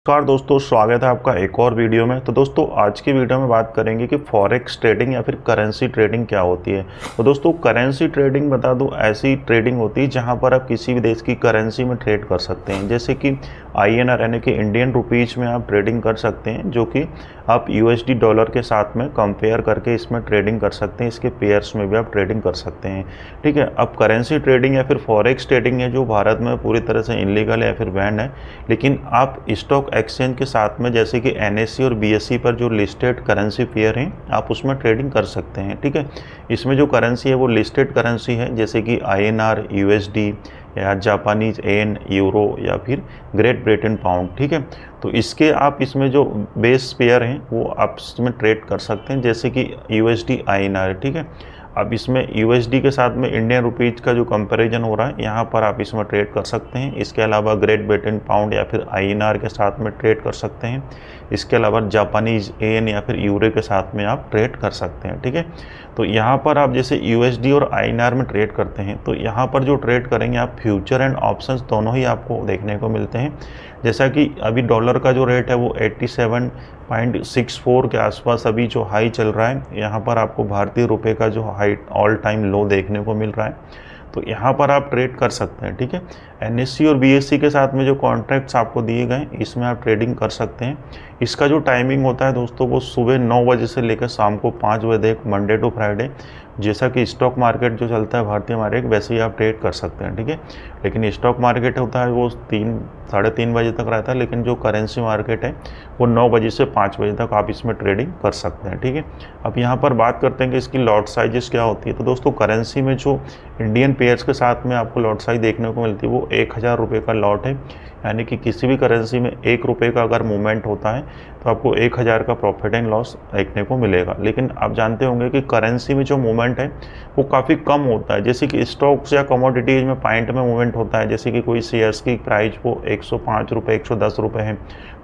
नमस्कार दोस्तों, स्वागत है आपका एक और वीडियो में। तो दोस्तों आज की वीडियो में बात करेंगे कि फॉरेक्स ट्रेडिंग या फिर करेंसी ट्रेडिंग क्या होती है। तो दोस्तों करेंसी ट्रेडिंग बता दूं, ऐसी ट्रेडिंग होती है जहां पर आप किसी भी देश की करेंसी में ट्रेड कर सकते हैं। जैसे कि INR यानी कि इंडियन रुपीज़ में आप ट्रेडिंग कर सकते हैं, जो कि आप USD डॉलर के साथ में कंपेयर करके इसमें ट्रेडिंग कर सकते हैं। इसके पेयर्स में भी आप ट्रेडिंग कर सकते हैं। ठीक है, अब करेंसी ट्रेडिंग या फिर फॉरेक्स ट्रेडिंग है जो भारत में पूरी तरह से इनलीगल है या फिर बैन है, लेकिन आप स्टॉक एक्सचेंज के साथ में जैसे कि NSE और BSE पर जो लिस्टेड करेंसी पेयर हैं आप उसमें ट्रेडिंग कर सकते हैं। ठीक है, इसमें जो करेंसी है वो लिस्टेड करेंसी है, जैसे कि INR, USD या जापानीज येन, यूरो या फिर ग्रेट ब्रिटेन पाउंड। ठीक है, तो इसके आप इसमें जो बेस पेयर हैं वो आप इसमें ट्रेड कर सकते हैं, जैसे कि USD INR। ठीक है, अब इसमें USD के साथ में इंडियन रुपीज़ का जो कंपैरिजन हो रहा है यहाँ पर आप इसमें ट्रेड कर सकते हैं। इसके अलावा ग्रेट ब्रिटेन पाउंड या फिर INR के साथ में ट्रेड कर सकते हैं। इसके अलावा जापानीज येन या फिर यूरो के साथ में आप ट्रेड कर सकते हैं। ठीक है, तो यहाँ पर आप जैसे USD और INR में ट्रेड करते हैं तो यहाँ पर जो ट्रेड करेंगे आप फ्यूचर एंड ऑप्शंस दोनों ही आपको देखने को मिलते हैं। जैसा कि अभी डॉलर का जो रेट है वो 87.64 के आसपास अभी जो हाई चल रहा है, यहाँ पर आपको भारतीय रुपए का जो हाई ऑल टाइम लो देखने को मिल रहा है, तो यहाँ पर आप ट्रेड कर सकते हैं। ठीक है, NSE और BSE के साथ में जो कॉन्ट्रैक्ट्स आपको दिए गए इसमें आप ट्रेडिंग कर सकते हैं। इसका जो टाइमिंग होता है दोस्तों वो सुबह 9 बजे से लेकर शाम को 5 बजे तक, मंडे टू फ्राइडे। जैसा कि स्टॉक मार्केट जो चलता है भारतीय मार्केट, वैसे ही आप ट्रेड कर सकते हैं। ठीक है, लेकिन स्टॉक मार्केट होता है वो 3-3:30 बजे तक रहता है, लेकिन जो करेंसी मार्केट है वो 9 बजे से 5 बजे तक आप इसमें ट्रेडिंग कर सकते हैं। ठीक है, अब यहाँ पर बात करते हैं कि इसकी लॉट साइजेस क्या होती है। तो दोस्तों करेंसी में जो इंडियन पेयर्स के साथ में आपको लॉट साइज देखने को मिलती है वो 1000 रुपये का लॉट है, यानी कि किसी भी करेंसी में 1 रुपये का अगर मूवमेंट होता है तो आपको 1000 का प्रॉफिट एंड लॉस देखने को मिलेगा। लेकिन आप जानते होंगे कि करेंसी में जो मूवमेंट है वो काफ़ी कम होता है। जैसे कि स्टॉक्स या कमोडिटीज़ में पॉइंट में मूवमेंट होता है, जैसे कि कोई शेयर्स की प्राइस वो 105 रुपये, 110 रुपये है,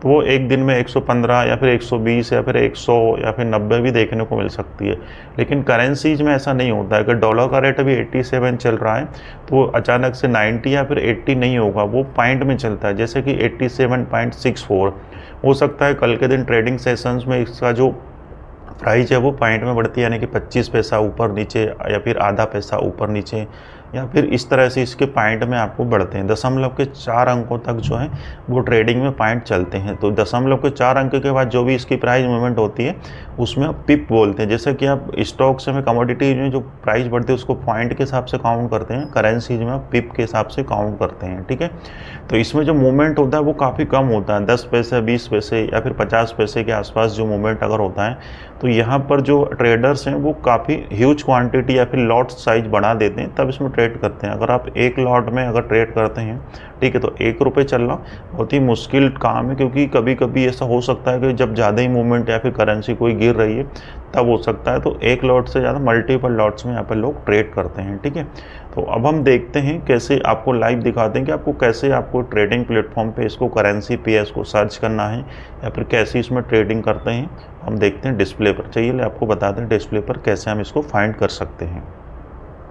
तो वो एक दिन में 115 या फिर 120 या फिर 100 या फिर 90 भी देखने को मिल सकती है। लेकिन करेंसीज में ऐसा नहीं होता है। अगर डॉलर का रेट अभी 87 चल रहा है तो वो अचानक से 90 या फिर 80 नहीं होगा, वो पॉइंट में चलता है। जैसे कि 87.64 हो सकता है कल के दिन ट्रेडिंग सेशंस में इसका जो प्राइस है वो पॉइंट में बढ़ती है, यानी कि 25 पैसा ऊपर नीचे या फिर आधा पैसा ऊपर नीचे, या फिर इस तरह से इसके पॉइंट में आपको बढ़ते हैं। दशमलव के 4 अंकों तक जो है वो ट्रेडिंग में पॉइंट चलते हैं। तो दशमलव के 4 अंक के बाद जो भी इसकी प्राइस मूवमेंट होती है उसमें आप पिप बोलते हैं। जैसे कि आप स्टॉक्स में कमोडिटी में जो प्राइस बढ़ती है उसको पॉइंट के हिसाब से काउंट करते हैं, करेंसीज में आप पिप के हिसाब से काउंट करते हैं। ठीक है, तो इसमें जो मूवमेंट होता है वो काफ़ी कम होता है, 10 पैसे, 20 पैसे या फिर 50 पैसे के आसपास जो मूवमेंट अगर होता है, तो यहाँ पर जो ट्रेडर्स हैं वो काफ़ी ह्यूज क्वांटिटी या फिर लॉट साइज बढ़ा देते हैं, तब इसमें ट्रेड करते हैं। अगर आप एक लॉट में अगर ट्रेड करते हैं, ठीक है, तो 1 रुपये चलना बहुत ही मुश्किल काम है, क्योंकि कभी कभी ऐसा हो सकता है कि जब ज़्यादा ही मूवमेंट या फिर करेंसी कोई गिर रही है तब हो सकता है। तो एक लॉट से ज़्यादा मल्टीपल लॉट्स में यहाँ पर लोग ट्रेड करते हैं। ठीक है, तो अब हम देखते हैं कैसे आपको लाइव दिखाते हैं कि आपको कैसे आपको ट्रेडिंग प्लेटफॉर्म पे इसको करेंसी पेयर्स को सर्च करना है या फिर कैसे इसमें ट्रेडिंग करते हैं। हम देखते हैं डिस्प्ले पर। चाहिए आपको बताते हैं डिस्प्ले पर कैसे हम इसको फाइंड कर सकते हैं।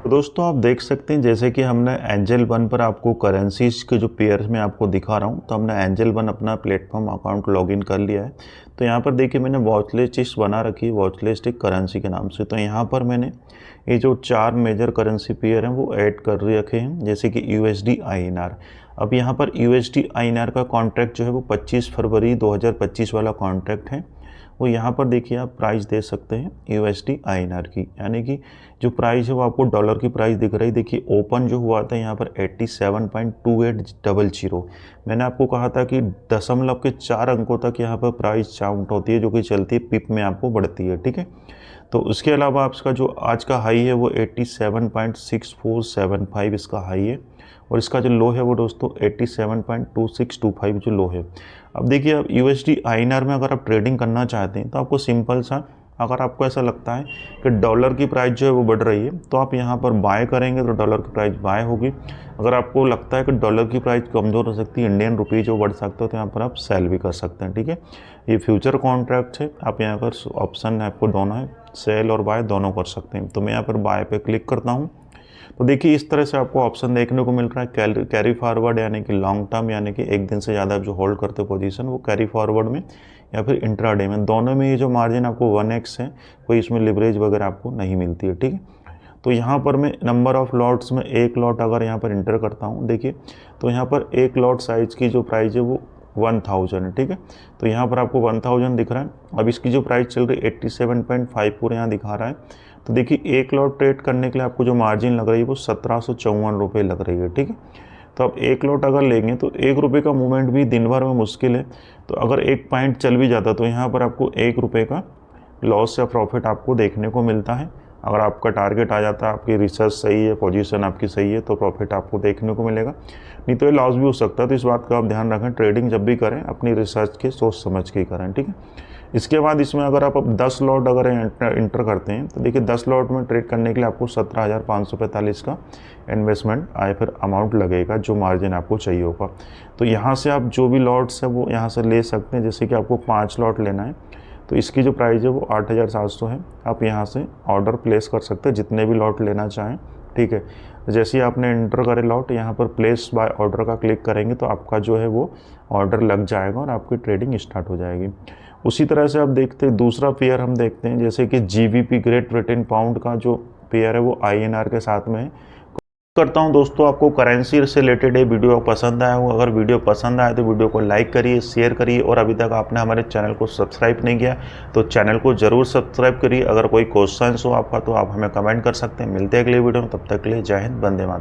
तो दोस्तों आप देख सकते हैं जैसे कि हमने एंजल वन पर आपको करेंसीज के जो पेयर्स में आपको दिखा रहा हूँ, तो हमने एंजल वन अपना प्लेटफॉर्म अकाउंट लॉगिन कर लिया है। तो यहाँ पर देखिए मैंने वॉच लिस्ट बना रखी है, वॉच लिस्ट एक करेंसी के नाम से। तो यहाँ पर मैंने ये जो 4 मेजर करेंसी पेयर हैं वो ऐड कर रखे हैं, जैसे कि USD INR। अब यहाँ पर USD INR का कॉन्ट्रैक्ट जो है वो 25 फरवरी 2025 वाला कॉन्ट्रैक्ट है। वो यहाँ पर देखिए आप प्राइस दे सकते हैं USD INR की, यानी कि जो प्राइस है वो आपको डॉलर की प्राइस दिख रही है। देखिए ओपन जो हुआ था यहाँ पर 87.2800। मैंने आपको कहा था कि दशमलव के 4 अंकों तक यहाँ पर प्राइस काउंट होती है, जो कि चलती है पिप में आपको बढ़ती है। ठीक है, तो उसके अलावा आप इसका जो आज का हाई है वो 87.6475 इसका हाई है, और इसका जो लो है वो दोस्तों 87.2625 जो लो है। अब देखिए आप USD INR में अगर आप ट्रेडिंग करना चाहते हैं तो आपको सिंपल सा, अगर आपको ऐसा लगता है कि डॉलर की प्राइस जो है वो बढ़ रही है तो आप यहाँ पर बाय करेंगे तो डॉलर की प्राइस बाय होगी। अगर आपको लगता है कि डॉलर की प्राइस कमज़ोर हो सकती है, इंडियन रुपीज़ जो बढ़ सकता है, तो यहाँ पर आप सेल भी कर सकते हैं। ठीक है, ये फ्यूचर कॉन्ट्रैक्ट है, आप यहाँ पर ऑप्शन है आपको दोनों है, सेल और बाय दोनों कर सकते हैं। तो मैं यहाँ पर बाय पे क्लिक करता हूँ। तो देखिए इस तरह से आपको ऑप्शन देखने को मिल रहा है, कैरी फॉरवर्ड यानी कि लॉन्ग टर्म, यानी कि एक दिन से ज़्यादा आप जो होल्ड करते हो पोजीशन वो कैरी फॉरवर्ड में, या फिर इंट्राडे में, दोनों में ये जो मार्जिन आपको 1x है, कोई इसमें लिवरेज वगैरह आपको नहीं मिलती है, ठीक है। तो यहाँ पर मैं नंबर ऑफ़ लॉट्स में एक लॉट अगर यहाँ पर इंटर करता हूँ, देखिए तो यहाँ पर एक लॉट साइज़ की जो प्राइस है वो 1000 है, ठीक है। तो यहाँ पर आपको 1000 दिख रहा है। अब इसकी जो प्राइस चल रही है 87.54 यहाँ दिखा रहा है। तो देखिए एक लॉट ट्रेड करने के लिए आपको जो मार्जिन लग रही है वो 1754 रुपये लग रही है, ठीक है। तो अब एक लॉट अगर लेंगे तो ₹1 का मूवमेंट भी दिन भर में मुश्किल है। तो अगर एक पॉइंट चल भी जाता तो यहाँ पर आपको ₹1 का लॉस या प्रॉफिट आपको देखने को मिलता है। अगर आपका टारगेट आ जाता है, आपकी रिसर्च सही है, पोजीशन आपकी सही है, तो प्रॉफिट आपको देखने को मिलेगा, नहीं तो ये लॉस भी हो सकता है। तो इस बात का आप ध्यान रखें, ट्रेडिंग जब भी करें अपनी रिसर्च के सोच समझ के करें, ठीक है। इसके बाद इसमें अगर आप अब 10 लॉट अगर इंटर करते हैं तो देखिए 10 लॉट में ट्रेड करने के लिए आपको 17,545 का इन्वेस्टमेंट या फिर अमाउंट लगेगा, जो मार्जिन आपको चाहिए होगा। तो यहाँ से आप जो भी लॉट्स है वो यहाँ से ले सकते हैं। जैसे कि आपको 5 लॉट लेना है तो इसकी जो प्राइस है वो 8,700 है। आप यहाँ से ऑर्डर प्लेस कर सकते हैं जितने भी लॉट लेना चाहें, ठीक है। जैसे ही आपने इंटर करे लॉट, यहाँ पर प्लेस बाय ऑर्डर का क्लिक करेंगे तो आपका जो है वो ऑर्डर लग जाएगा और आपकी ट्रेडिंग स्टार्ट हो जाएगी। उसी तरह से आप देखते हैं दूसरा पेयर हम देखते हैं, जैसे कि GBP ग्रेट ब्रिटेन पाउंड का जो पेयर है वो INR के साथ में है। करता हूं दोस्तों आपको करेंसी से रिलेटेड ये वीडियो पसंद आया हो। अगर वीडियो पसंद आए तो वीडियो को लाइक करिए, शेयर करिए, और अभी तक आपने हमारे चैनल को सब्सक्राइब नहीं किया तो चैनल को ज़रूर सब्सक्राइब करिए। अगर कोई क्वेश्चन हो आपका तो आप हमें कमेंट कर सकते हैं। मिलते हैं अगले वीडियो में, तब तक के लिए जय हिंद, वंदे मातरम।